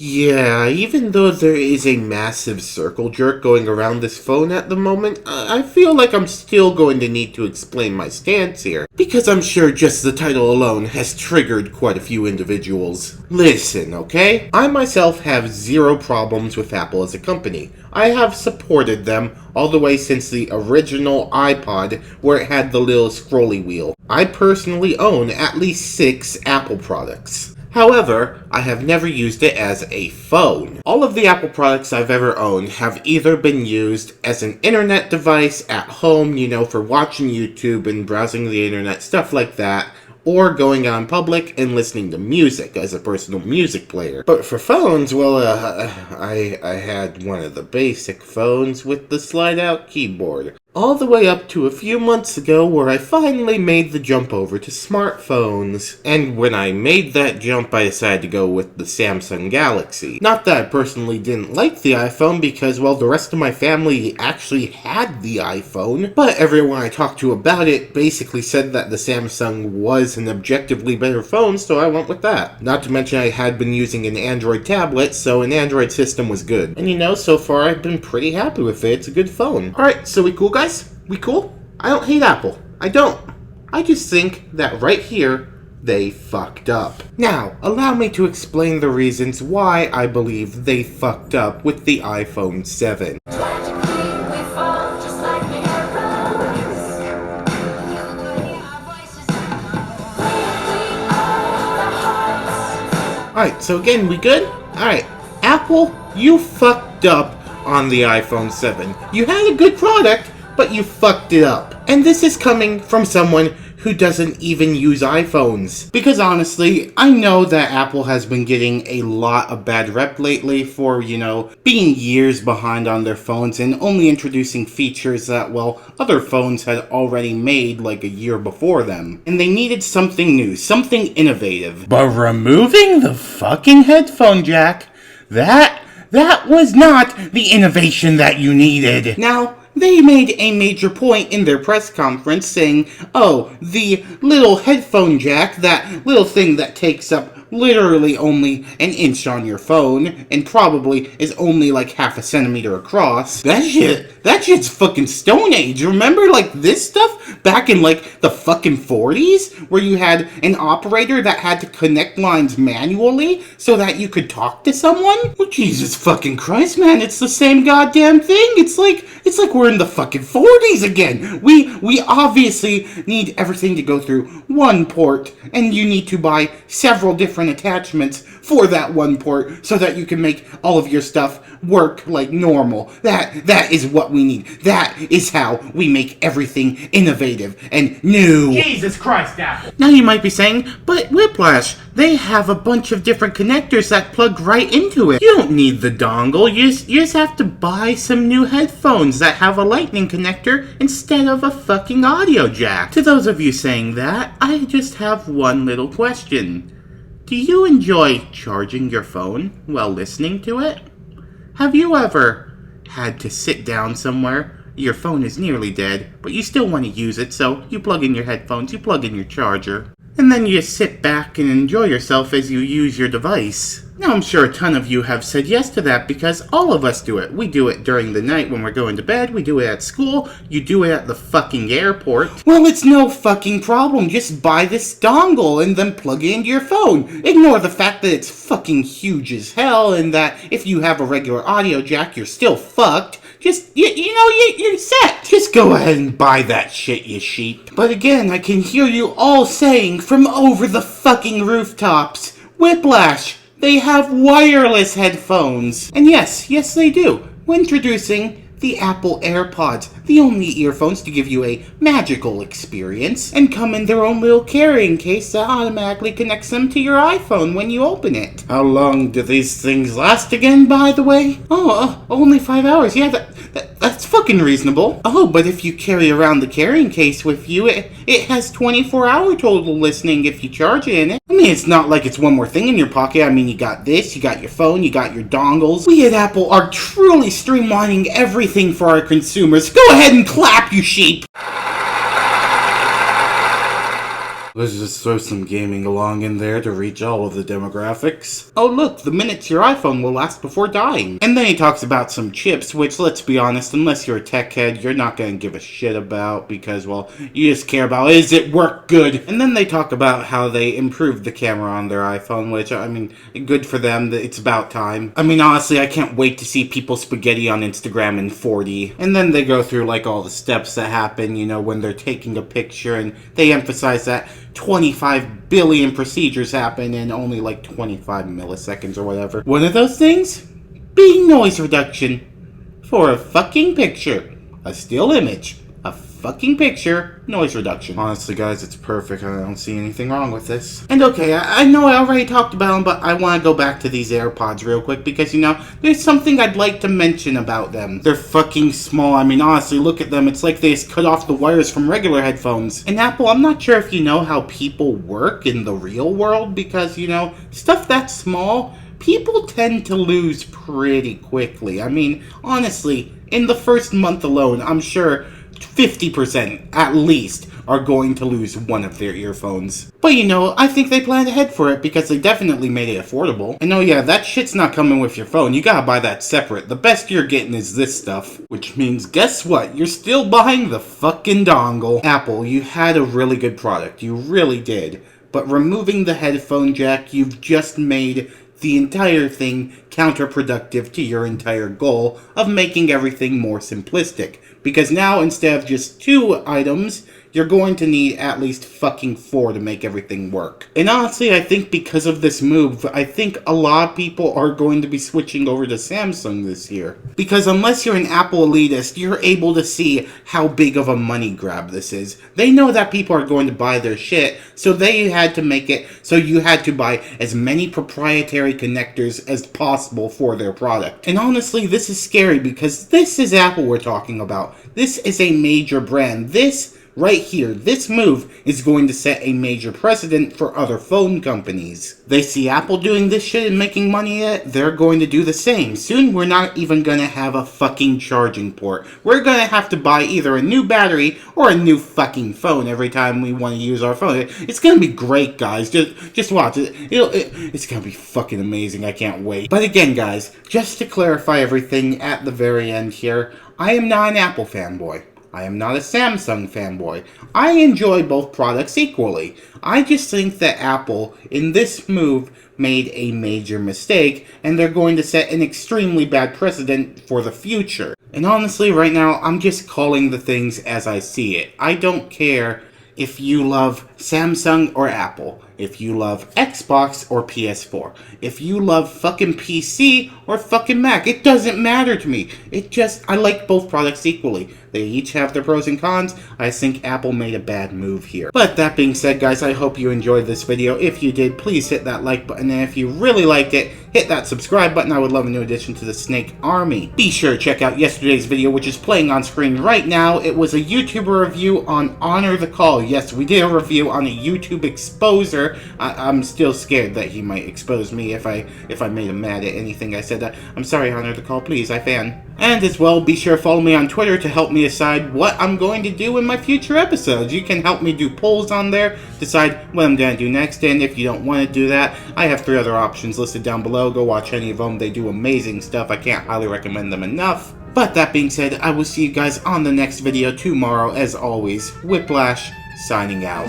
Yeah, even though there is a massive circle jerk going around this phone at the moment, I feel like I'm still going to need to explain my stance here, because I'm sure just the title alone has triggered quite a few individuals. Listen, okay? I myself have zero problems with Apple as a company. I have supported them all the way since the original iPod, where it had the little scrolly wheel. I personally own at least 6 Apple products. However, I have never used it as a phone. All of the Apple products I've ever owned have either been used as an internet device at home, for watching YouTube and browsing the internet, stuff like that, or going out in public and listening to music as a personal music player. But for phones, well, I had one of the basic phones with the slide-out keyboard. All the way up to a few months ago where I finally made the jump over to smartphones. And when I made that jump, I decided to go with the Samsung Galaxy. Not that I personally didn't like the iPhone because, well, the rest of my family actually had the iPhone. But everyone I talked to about it basically said that the Samsung was an objectively better phone, so I went with that. Not to mention I had been using an Android tablet, so an Android system was good. And so far I've been pretty happy with it. It's a good phone. Alright, so we cool, guys? We cool? I don't hate Apple. I don't. I just think that right here, they fucked up. Now, allow me to explain the reasons why I believe they fucked up with the iPhone 7. Alright, so again, we good? Alright, Apple, you fucked up on the iPhone 7. You had a good product, but you fucked it up. And this is coming from someone who doesn't even use iPhones. Because honestly, I know that Apple has been getting a lot of bad rep lately for, being years behind on their phones and only introducing features that, well, other phones had already made like a year before them. And they needed something new, something innovative. But removing the fucking headphone jack, that was not the innovation that you needed. Now, they made a major point in their press conference saying, oh, the little headphone jack, that little thing that takes up literally only an inch on your phone and probably is only like half a centimeter across. That shit's fucking Stone Age. Remember like this stuff back in like the fucking 40s where you had an operator that had to connect lines manually so that you could talk to someone? Well, Jesus fucking Christ, man, it's the same goddamn thing. It's like we're in the fucking 40s again. We obviously need everything to go through one port, and you need to buy several different attachments for that one port so that you can make all of your stuff work like normal. That is what we need. That is how we make everything innovative and new. Jesus Christ, Apple. Now you might be saying, but Whiplash, they have a bunch of different connectors that plug right into it. You don't need the dongle. You just have to buy some new headphones that have a lightning connector instead of a fucking audio jack. To those of you saying that, I just have one little question. Do you enjoy charging your phone while listening to it? Have you ever had to sit down somewhere, your phone is nearly dead, but you still want to use it, so you plug in your headphones, you plug in your charger, and then you sit back and enjoy yourself as you use your device? Now, I'm sure a ton of you have said yes to that because all of us do it. We do it during the night when we're going to bed. We do it at school. You do it at the fucking airport. Well, it's no fucking problem. Just buy this dongle and then plug it into your phone. Ignore the fact that it's fucking huge as hell and that if you have a regular audio jack, you're still fucked. Just, you're set. Just go ahead and buy that shit, you sheep. But again, I can hear you all saying from over the fucking rooftops, Whiplash, they have wireless headphones. And yes, they do. We're introducing the Apple AirPods, the only earphones to give you a magical experience, and come in their own little carrying case that automatically connects them to your iPhone when you open it. How long do these things last again, by the way? Only 5 hours. Yeah, that's fucking reasonable. Oh, but if you carry around the carrying case with you, it has 24-hour total listening if you charge it in it. I mean, it's not like it's one more thing in your pocket. I mean, you got this, you got your phone, you got your dongles. We at Apple are truly streamlining everything for our consumers. Go ahead and clap, you sheep! Let's just throw some gaming along in there to reach all of the demographics. Oh look, the minutes your iPhone will last before dying. And then he talks about some chips, which, let's be honest, unless you're a tech head, you're not going to give a shit about because, well, you just care about, is it work good? And then they talk about how they improved the camera on their iPhone, which, I mean, good for them. It's about time. I mean, honestly, I can't wait to see people spaghetti on Instagram in 4D. And then they go through, like, all the steps that happen, you know, when they're taking a picture, and they emphasize that 25 billion procedures happen in only like 25 milliseconds or whatever. One of those things being noise reduction for a fucking picture. A still image. A fucking picture. Noise reduction. Honestly, guys, it's perfect. I don't see anything wrong with this. And okay, I know I already talked about them, but I want to go back to these AirPods real quick because, you know, there's something I'd like to mention about them. They're fucking small. I mean, honestly, look at them. It's like they just cut off the wires from regular headphones. And Apple, I'm not sure if you know how people work in the real world because, you know, stuff that small, people tend to lose pretty quickly. I mean, honestly, in the first month alone, I'm sure 50% at least are going to lose one of their earphones. But you know, I think they planned ahead for it because they definitely made it affordable. And oh yeah, that shit's not coming with your phone. You gotta buy that separate. The best you're getting is this stuff. Which means, guess what? You're still buying the fucking dongle. Apple, you had a really good product. You really did. But removing the headphone jack, you've just made the entire thing counterproductive to your entire goal of making everything more simplistic. Because now, instead of just 2 items, you're going to need at least fucking 4 to make everything work. And honestly, I think because of this move, I think a lot of people are going to be switching over to Samsung this year. Because unless you're an Apple elitist, you're able to see how big of a money grab this is. They know that people are going to buy their shit, so they had to make it so you had to buy as many proprietary connectors as possible for their product. And honestly, this is scary because this is Apple we're talking about. This is a major brand. This right here, this move is going to set a major precedent for other phone companies. They see Apple doing this shit and making money at it, they're going to do the same. Soon we're not even going to have a fucking charging port. We're going to have to buy either a new battery or a new fucking phone every time we want to use our phone. It's going to be great, guys. Just watch it. It's going to be fucking amazing. I can't wait. But again, guys, just to clarify everything at the very end here, I am not an Apple fanboy. I am not a Samsung fanboy. I enjoy both products equally. I just think that Apple, in this move, made a major mistake, and they're going to set an extremely bad precedent for the future. And honestly, right now, I'm just calling the things as I see it. I don't care if you love Samsung or Apple, if you love Xbox or PS4, if you love fucking PC or fucking Mac. It doesn't matter to me. I like both products equally. They each have their pros and cons. I think Apple made a bad move here. But that being said, guys, I hope you enjoyed this video. If you did, please hit that like button, and if you really liked it, hit that subscribe button. I would love a new addition to the Snake Army. Be sure to check out yesterday's video, which is playing on screen right now. It was a YouTuber review on Honor the Call. Yes, we did a review on a YouTube exposer. I'm still scared that he might expose me if I made him mad at anything I said. I'm sorry, Honor the Call, please, I fan. And as well, be sure to follow me on Twitter to help me decide what I'm going to do in my future episodes. You can help me do polls on there, decide what I'm going to do next, and if you don't want to do that, I have 3 other options listed down below. Go watch any of them. They do amazing stuff. I can't highly recommend them enough. But that being said, I will see you guys on the next video tomorrow. As always, Whiplash, signing out.